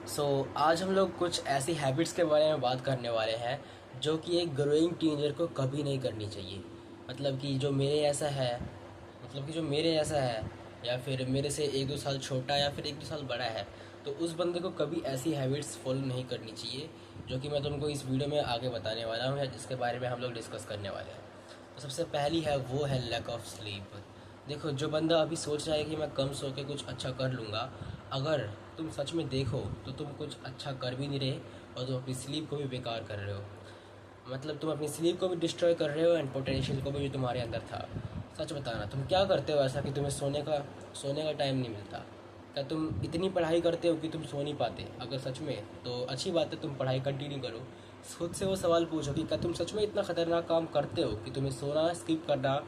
आज हम लोग कुछ ऐसी हैबिट्स के बारे में बात करने वाले हैं जो कि एक ग्रोइंग टीनेजर को कभी नहीं करनी चाहिए। मतलब कि जो मेरे ऐसा है मतलब कि जो मेरे ऐसा है या फिर मेरे से एक दो साल छोटा या फिर एक दो साल बड़ा है, तो उस बंदे को कभी ऐसी हैबिट्स फॉलो नहीं करनी चाहिए जो कि मैं तुमको इस वीडियो में आगे बताने वाला हूँ या जिसके बारे में हम लोग डिस्कस करने वाले हैं। तो सबसे पहली है वो है लैक ऑफ स्लीप। देखो, जो बंदा अभी सोच रहा है कि मैं कम सो के कुछ अच्छा कर लूँगा, अगर तुम सच में देखो तो तुम कुछ अच्छा कर भी नहीं रहे और तुम अपनी स्लीप को भी बेकार कर रहे हो। मतलब तुम अपनी स्लीप को भी डिस्ट्रॉय कर रहे हो एंड पोटेंशियल को भी जो तुम्हारे अंदर था। सच बताना, तुम क्या करते हो ऐसा कि तुम्हें सोने का टाइम नहीं मिलता? क्या तुम इतनी पढ़ाई करते हो कि तुम सो नहीं पाते? अगर सच में, तो अच्छी बात है, तुम पढ़ाई कंटिन्यू करो। खुद से वो सवाल पूछो कि क्या तुम सच में इतना खतरनाक काम करते हो कि तुम्हें सोना स्किप करना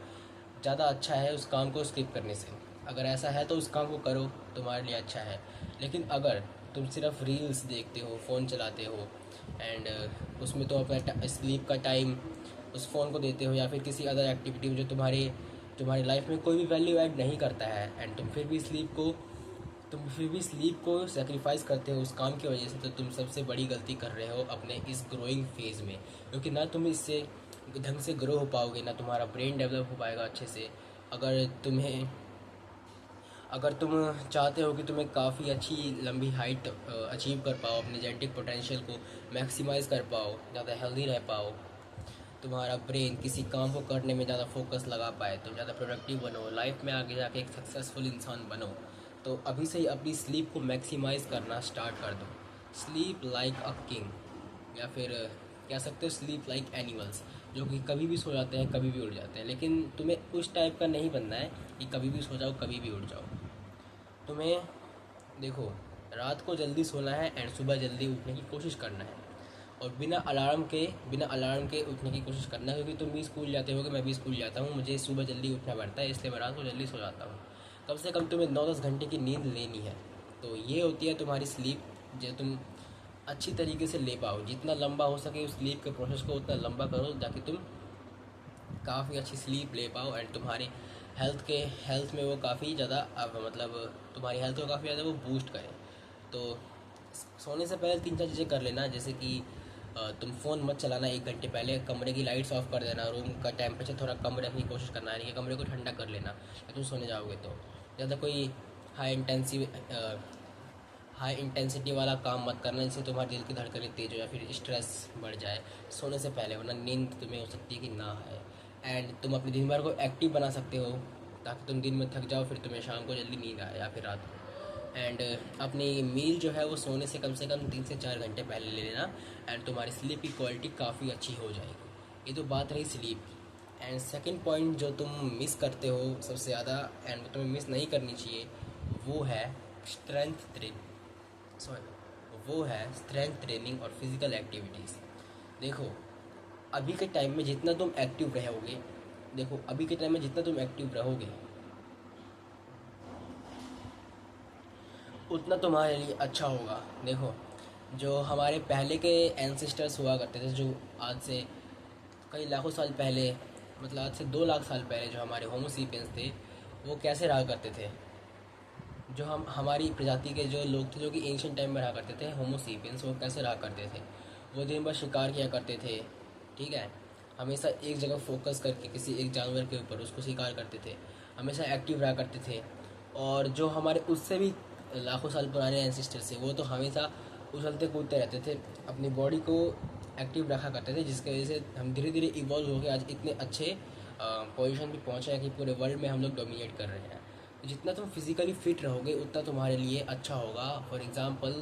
ज़्यादा अच्छा है उस काम को स्किप करने से? अगर ऐसा है तो उस काम को करो, तुम्हारे लिए अच्छा है। लेकिन अगर तुम सिर्फ रील्स देखते हो, फ़ोन चलाते हो एंड उसमें तो अपना स्लीप का टाइम उस फ़ोन को देते हो या फिर किसी अदर एक्टिविटी में जो तुम्हारी लाइफ में कोई भी वैल्यू ऐड नहीं करता है, एंड तुम फिर भी स्लीप को सेक्रीफाइस करते हो उस काम की वजह से, तो तुम सबसे बड़ी गलती कर रहे हो अपने इस ग्रोइंग फेज़ में। क्योंकि ना तुम इससे ढंग से ग्रो हो पाओगे, ना तुम्हारा ब्रेन डेवलप हो पाएगा अच्छे से। अगर तुम्हें अगर तुम चाहते हो कि तुम्हें काफ़ी अच्छी लंबी हाइट अचीव कर पाओ, अपने जेनेटिक पोटेंशियल को मैक्सिमाइज़ कर पाओ, ज़्यादा हेल्दी रह पाओ, तुम्हारा ब्रेन किसी काम को करने में ज़्यादा फोकस लगा पाए, तुम ज़्यादा प्रोडक्टिव बनो, लाइफ में आगे जाके एक सक्सेसफुल इंसान बनो, तो अभी से ही अपनी स्लीप को मैक्सिमाइज़ करना स्टार्ट कर दो। स्लीप लाइक अ किंग, या फिर कह सकते हो स्लीप लाइक एनिमल्स, जो कि कभी भी सो जाते हैं, कभी भी उठ जाते हैं। लेकिन तुम्हें उस टाइप का नहीं बनना है कि कभी भी सो जाओ, कभी भी उठ जाओ। तुम्हें देखो, रात को जल्दी सोना है एंड सुबह जल्दी उठने की कोशिश करना है, और बिना अलार्म के उठने की कोशिश करना है। क्योंकि तुम भी स्कूल जाते होगे, मैं भी स्कूल जाता हूँ, मुझे सुबह जल्दी उठना पड़ता है, इसलिए मैं रात को जल्दी सो जाता हूँ। कम से कम तुम्हें 9-10 घंटे की नींद लेनी है। तो ये होती है तुम्हारी स्लीप, जो तुम अच्छी तरीके से ले पाओ। जितना लंबा हो सके उस स्लीप के प्रोसेस को उतना लंबा करो, ताकि तुम काफ़ी अच्छी स्लीप ले पाओ एंड तुम्हारी हेल्थ में वो काफ़ी ज़्यादा मतलब तुम्हारी हेल्थ को काफ़ी ज़्यादा वो बूस्ट करे। तो सोने से पहले 3-4 चीज़ें कर लेना, जैसे कि तुम फ़ोन मत चलाना 1 घंटे पहले, कमरे की लाइट्स ऑफ कर देना, रूम का टेम्परेचर थोड़ा कम रखने की कोशिश करना, यानी कि कमरे को ठंडा कर लेना या तुम सोने जाओगे तो। ज़्यादा कोई हाई इंटेंसिव हाई इंटेंसिटी वाला काम मत करना जिससे तुम्हारे दिल की धड़कनें तेज़ हो या फिर स्ट्रेस बढ़ जाए सोने से पहले, वरना नींद तुम्हें हो सकती है कि ना आए। एंड तुम अपने दिन भर को एक्टिव बना सकते हो, ताकि तुम दिन में थक जाओ, फिर तुम्हें शाम को जल्दी नींद आए या फिर रात को। एंड अपनी मील जो है वो सोने से कम 3 से 4 घंटे पहले ले लेना, एंड तुम्हारी स्लीप की क्वालिटी काफ़ी अच्छी हो जाएगी। ये तो बात रही स्लीप। एंड सेकंड पॉइंट जो तुम मिस करते हो सबसे ज़्यादा, एंड तुम्हें मिस नहीं करनी चाहिए, वो है स्ट्रेंथ ट्रेनिंग। वो है स्ट्रेंथ ट्रेनिंग और फिजिकल एक्टिविटीज़। देखो, अभी के टाइम में जितना तुम एक्टिव रहोगे देखो अभी के टाइम में जितना तुम एक्टिव रहोगे उतना तुम्हारे लिए अच्छा होगा। देखो, जो हमारे पहले के एंसेस्टर्स हुआ करते थे, जो आज से कई लाखों साल पहले, मतलब आज से 2 लाख साल पहले जो हमारे होमोसेपियंस थे, वो कैसे रहा करते थे? जो हम हमारी प्रजाति के जो लोग थे, जो कि एंशियंट टाइम में रहा करते थे, होमोसेपियंस, वो कैसे रहा करते थे? वो दिन भर शिकार किया करते थे, ठीक है, हमेशा एक जगह फोकस करके किसी एक जानवर के ऊपर उसको शिकार करते थे, हमेशा एक्टिव रहा करते थे। और जो हमारे उससे भी लाखों साल पुराने एंसेस्टर्स थे, वो तो हमेशा उछलते कूदते रहते थे, अपनी बॉडी को एक्टिव रखा करते थे, जिसकी वजह से हम धीरे धीरे इवॉल्व हो गए, आज इतने अच्छे पोजीशन पे पहुंचे हैं कि पूरे वर्ल्ड में हम लोग डोमिनेट कर रहे हैं। तो जितना तुम फिजिकली फिट रहोगे उतना तुम्हारे लिए अच्छा होगा। फॉर एग्जांपल,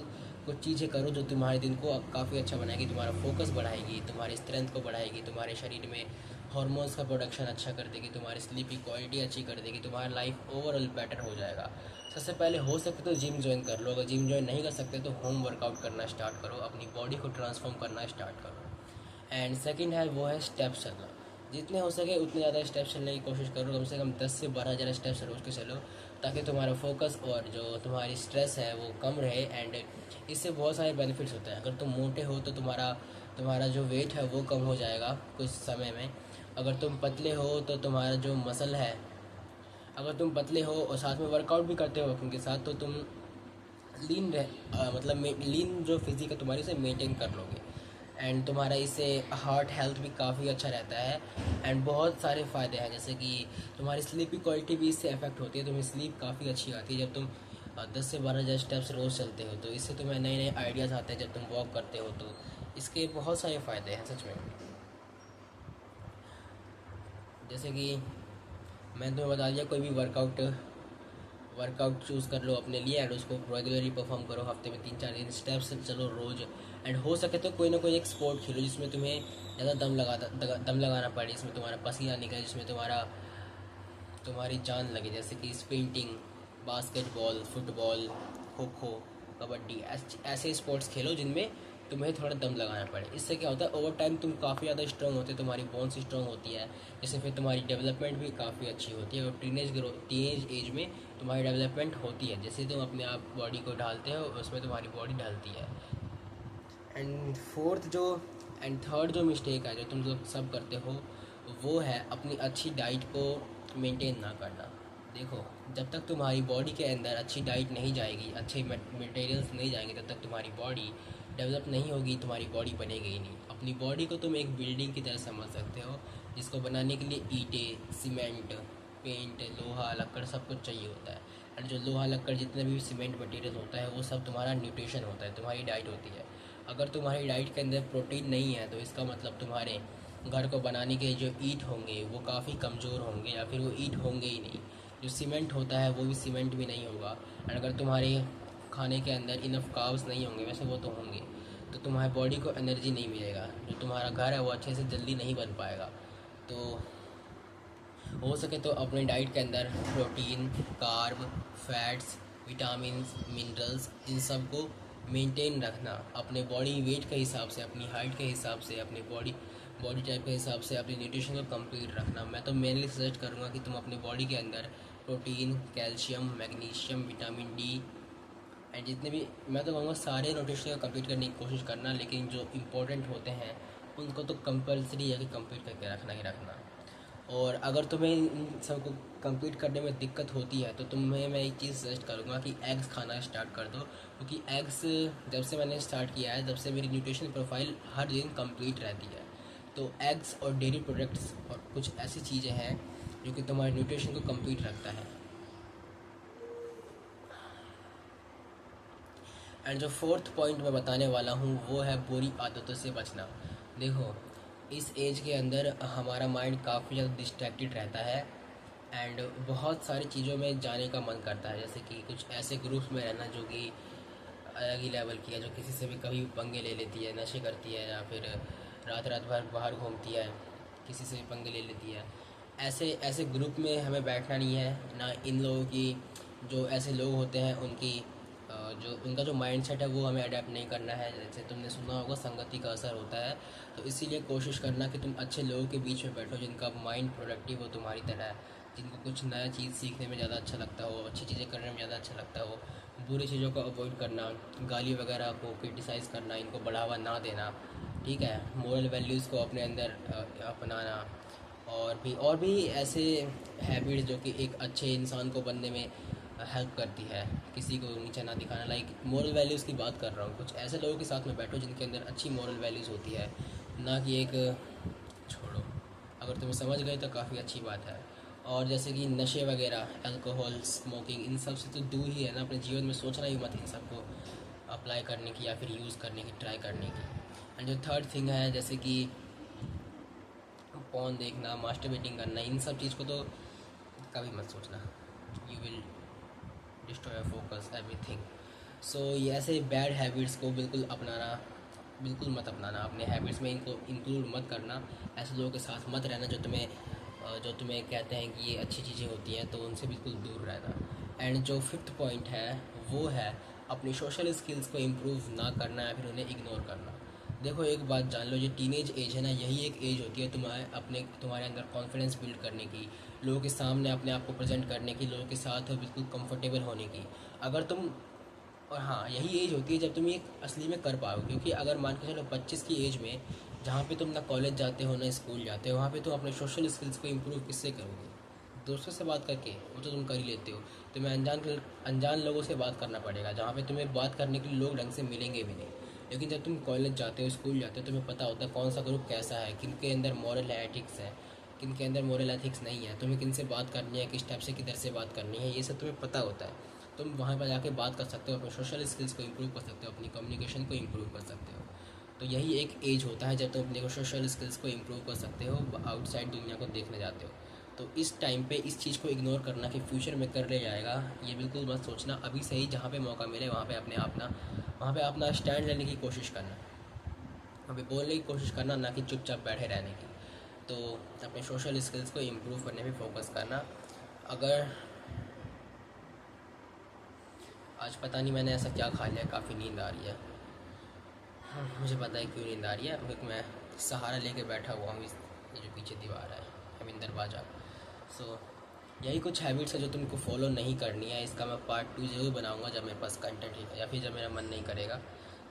कुछ चीज़ें करो जो तुम्हारे दिन को काफ़ी अच्छा बनाएगी, तुम्हारा फोकस बढ़ाएगी, तुम्हारी स्ट्रेंथ को बढ़ाएगी, तुम्हारे शरीर में हार्मोन्स का प्रोडक्शन अच्छा कर देगी, तुम्हारी स्लीप की क्वालिटी अच्छी कर देगी, तुम्हारा लाइफ ओवरऑल बेटर हो जाएगा। सबसे पहले हो सके तो जिम ज्वाइन कर लो, अगर जिम ज्वाइन नहीं कर सकते तो होम वर्कआउट करना स्टार्ट करो, अपनी बॉडी को ट्रांसफॉर्म करना स्टार्ट करो। एंड सेकंड है वो है स्टेप्स चलना। जितने हो सके उतने ज़्यादा स्टेप्स चलने की कोशिश करो, कम से कम 10 से 12 हज़ार स्टेप्स रोज के चलो, ताकि तुम्हारा फोकस और जो तुम्हारी स्ट्रेस है वो कम रहे। एंड इससे बहुत सारे बेनिफिट्स होते हैं। अगर तुम मोटे हो तो तुम्हारा तुम्हारा जो वेट है वो कम हो जाएगा कुछ समय में। अगर तुम पतले हो तो तुम्हारा जो मसल है, अगर तुम पतले हो और साथ में वर्कआउट भी करते हो उनके साथ, तो तुम मतलब लीन जो फिजिक है तुम्हारी उसे मेंटेन कर लोगे। एंड तुम्हारा इससे हार्ट हेल्थ भी काफ़ी अच्छा रहता है। एंड बहुत सारे फ़ायदे हैं, जैसे कि तुम्हारी स्लीप की क्वालिटी भी इससे अफेक्ट होती है। तुम्हें स्लीप काफ़ी अच्छी आती है जब तुम 10 से 12 हज़ार स्टेप्स रोज़ चलते हो, तो इससे तुम्हें नए नए आइडियाज़ आते हैं। जब तुम वॉक करते हो तो इसके बहुत सारे फ़ायदे हैं सच में। जैसे कि मैंने तुम्हें बता दिया, कोई भी वर्कआउट चूज़ कर लो अपने लिए एंड उसको रेगुलरली परफॉर्म करो। हफ्ते में 3-4 दिन स्टेप्स चलो रोज़। एंड हो सके तो कोई ना कोई एक स्पोर्ट खेलो जिसमें तुम्हें ज़्यादा दम लगाना पड़े, जिसमें तुम्हारा पसीना निकले, जिसमें तुम्हारी जान लगे, जैसे कि sprinting, basketball, football, kho kho, kabaddi. ऐसे स्पोर्ट्स खेलो जिनमें तुम्हें थोड़ा दम लगाना पड़े। इससे क्या होता है, ओवर टाइम तुम काफ़ी ज़्यादा स्ट्रांग होते हो, तुम्हारी बोन्स स्ट्रांग होती है, जिससे फिर तुम्हारी डेवलपमेंट भी काफ़ी अच्छी होती है। और टीनेज एज में तुम्हारी डेवलपमेंट होती है, जैसे तुम अपने आप बॉडी को ढालते हो उसमें तुम्हारी बॉडी ढलती है। एंड थर्ड जो मिस्टेक है जो तुम लोग सब करते हो, वो है अपनी अच्छी डाइट को मेंटेन ना करना। देखो, जब तक तुम्हारी बॉडी के अंदर अच्छी डाइट नहीं जाएगी, अच्छे मटेरियल्स नहीं जाएंगे, तब तक तुम्हारी बॉडी डेवलप नहीं होगी, तुम्हारी बॉडी बनेगी ही नहीं। अपनी बॉडी को तुम एक बिल्डिंग की तरह समझ सकते हो, जिसको बनाने के लिए ईंटें, सीमेंट, पेंट, लोहा, लकड़ सब कुछ चाहिए होता है। और जो लोहा लकड़ जितने भी सीमेंट मटेरियल होता है, वो सब तुम्हारा न्यूट्रिशन होता है, तुम्हारी डाइट होती है। अगर तुम्हारी डाइट के अंदर प्रोटीन नहीं है, तो इसका मतलब तुम्हारे घर को बनाने के जो ईंट होंगे वो काफ़ी कमज़ोर होंगे, या फिर वो ईंट होंगे ही नहीं। जो सीमेंट होता है वो भी सीमेंट भी नहीं होगा। और अगर तुम्हारे खाने के अंदर इनफ कार्ब्स नहीं होंगे, वैसे वो तो होंगे, तो तुम्हारी बॉडी को एनर्जी नहीं मिलेगा। जो तुम्हारा घर है वो अच्छे से जल्दी नहीं बन पाएगा। तो हो सके तो अपने डाइट के अंदर protein, carb, fats, vitamin, minerals, इन सब को मेंटेन रखना। अपने बॉडी वेट के हिसाब से, अपनी हाइट के हिसाब से, अपनी बॉडी बॉडी टाइप के हिसाब से अपनी न्यूट्रिशन को कंप्लीट रखना। मैं तो मेनली सजेस्ट करूँगा कि तुम अपनी बॉडी के अंदर protein, calcium, magnesium, vitamin D and जितने भी, मैं तो कहूँगा सारे न्यूट्रिशन को कंप्लीट करने की कोशिश करना। लेकिन जो इम्पोर्टेंट होते हैं उनको तो कंपलसरी है कि कंप्लीट करके रखना ही रखना। और अगर तुम्हें इन सबको कंप्लीट करने में दिक्कत होती है, तो तुम्हें मैं एक चीज़ सजेस्ट करूँगा कि एग्स खाना स्टार्ट कर दो। क्योंकि एग्स जब से मैंने स्टार्ट किया है, जब से मेरी न्यूट्रिशन प्रोफाइल हर दिन कंप्लीट रहती है। तो एग्स और डेयरी प्रोडक्ट्स और कुछ ऐसी चीज़ें हैं जो कि तुम्हारे न्यूट्रिशन को कंप्लीट रखता है। एंड जो फोर्थ पॉइंट मैं बताने वाला हूँ वो है बुरी आदतों से बचना। देखो, इस एज के अंदर हमारा माइंड काफ़ी ज़्यादा डिस्ट्रैक्टेड रहता है एंड बहुत सारी चीज़ों में जाने का मन करता है। जैसे कि कुछ ऐसे ग्रुप्स में रहना जो कि अलग ही लेवल की है, जो किसी से भी कभी पंगे ले लेती है, नशे करती है, या फिर रात रात भर बाहर घूमती है, किसी से भी पंगे ले लेती है। ऐसे ऐसे ग्रुप में हमें बैठना नहीं है ना। इन लोगों की, जो ऐसे लोग होते हैं उनकी जो उनका जो माइंडसेट है वो हमें अडेप्ट नहीं करना है। जैसे तुमने सुना होगा, संगति का असर होता है। तो इसीलिए कोशिश करना कि तुम अच्छे लोगों के बीच में बैठो, जिनका माइंड प्रोडक्टिव हो तुम्हारी तरह है, जिनको कुछ नया चीज़ सीखने में ज़्यादा अच्छा लगता हो, अच्छी चीज़ें करने में ज़्यादा अच्छा लगता हो। बुरी चीज़ों को अवॉइड करना, गाली वगैरह को क्रिटिसाइज़ करना, इनको बढ़ावा ना देना, ठीक है। मोरल वैल्यूज़ को अपने अंदर अपनाना, और भी ऐसे हैबिट्स जो कि एक अच्छे इंसान को बनने में हेल्प करती है। किसी को नीचा ना दिखाना, लाइक मोरल वैल्यूज़ की बात कर रहा हूँ। कुछ ऐसे लोगों के साथ में बैठो जिनके अंदर अच्छी मोरल वैल्यूज़ होती है, ना कि एक, छोड़ो, अगर तुम्हें समझ गए तो काफ़ी अच्छी बात है। और जैसे कि नशे वगैरह, अल्कोहल, स्मोकिंग, इन सब से तो दूर ही है ना। अपने जीवन में सोचना ही मत इन सबको अप्लाई करने की या फिर यूज़ करने की, ट्राई करने की। एंड जो थर्ड थिंग है, जैसे कि पॉन देखना, मास्टरबेटिंग करना, इन सब चीज़ को तो कभी मत सोचना। You will destroy your focus, everything. So ये ऐसे बैड हैबिट्स को बिल्कुल मत अपनाना। अपने हैबिट्स में इनको इंक्लूड मत करना। ऐसे लोगों के साथ मत रहना जो तुम्हें कहते हैं कि ये अच्छी चीज़ें होती हैं, तो उनसे बिल्कुल दूर रहना। एंड जो फिफ्थ पॉइंट है वो है अपनी सोशल स्किल्स को इम्प्रूव ना करना या फिर उन्हें इग्नोर करना। देखो, एक बात जान लो, ये टीनेज एज है ना, यही एक एज होती है तुम्हारे अंदर कॉन्फिडेंस बिल्ड करने की, लोगों के सामने अपने आप को प्रेजेंट करने की, लोगों के साथ बिल्कुल कंफर्टेबल होने की। अगर तुम और हाँ, यही एज होती है जब तुम ये असली में कर पाओगे। क्योंकि अगर मान के चलो 25 की एज में, जहाँ पे तुम ना कॉलेज जाते हो ना स्कूल जाते हो, वहाँ पे तुम अपने सोशल स्किल्स को इम्प्रूव किससे करोगे? दोस्तों से बात करके वो तो तुम कर ही लेते हो। तुम्हें अनजान लोगों से बात करना पड़ेगा, जहाँ पे तुम्हें बात करने के लिए लोग ढंग से मिलेंगे भी नहीं। लेकिन जब तुम कॉलेज जाते हो, स्कूल जाते हो, तुम्हें पता होता है कौन सा ग्रुप कैसा है, किन के अंदर मॉरल एथिक्स है, किन के अंदर मॉरल एथिक्स नहीं है, तुम्हें किन से बात करनी है, किस टाइप से किधर से बात करनी है, ये सब तुम्हें पता होता है। तुम वहाँ पर जाके बात कर सकते हो, अपने सोशल स्किल्स को इम्प्रूव कर सकते हो, अपनी कम्युनिकेशन को इम्प्रूव कर सकते हो। तो यही एक एज होता है जब तुम अपने सोशल स्किल्स को इम्प्रूव कर सकते हो, आउटसाइड दुनिया को देखने जाते हो। तो इस टाइम पे इस चीज़ को इग्नोर करना कि फ्यूचर में कर ले जाएगा, ये बिल्कुल मत सोचना। अभी से ही जहाँ पे मौका मिले वहाँ पे वहाँ पे अपना स्टैंड लेने की कोशिश करना, वहाँ पे बोलने की कोशिश करना, ना कि चुपचाप बैठे रहने की। तो अपने सोशल स्किल्स को इम्प्रूव करने पे फोकस करना। अगर आज पता नहीं मैंने ऐसा क्या खा लिया, काफ़ी नींद आ रही है। हाँ, मुझे पता है क्यों नींद आ रही है, क्योंकि मैं सहारा लेके बैठा हुआ हूँ, ये जो पीछे दीवार है, हमिंदर बाजा। सो यही कुछ हैबिट्स है जो तुमको फॉलो नहीं करनी है। इसका मैं पार्ट 2 ज़रूर बनाऊंगा जब मेरे पास कंटेंट या फिर जब मेरा मन नहीं करेगा।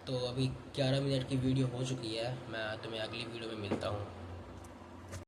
तो अभी 11 मिनट की वीडियो हो चुकी है, मैं तुम्हें अगली वीडियो में मिलता हूँ।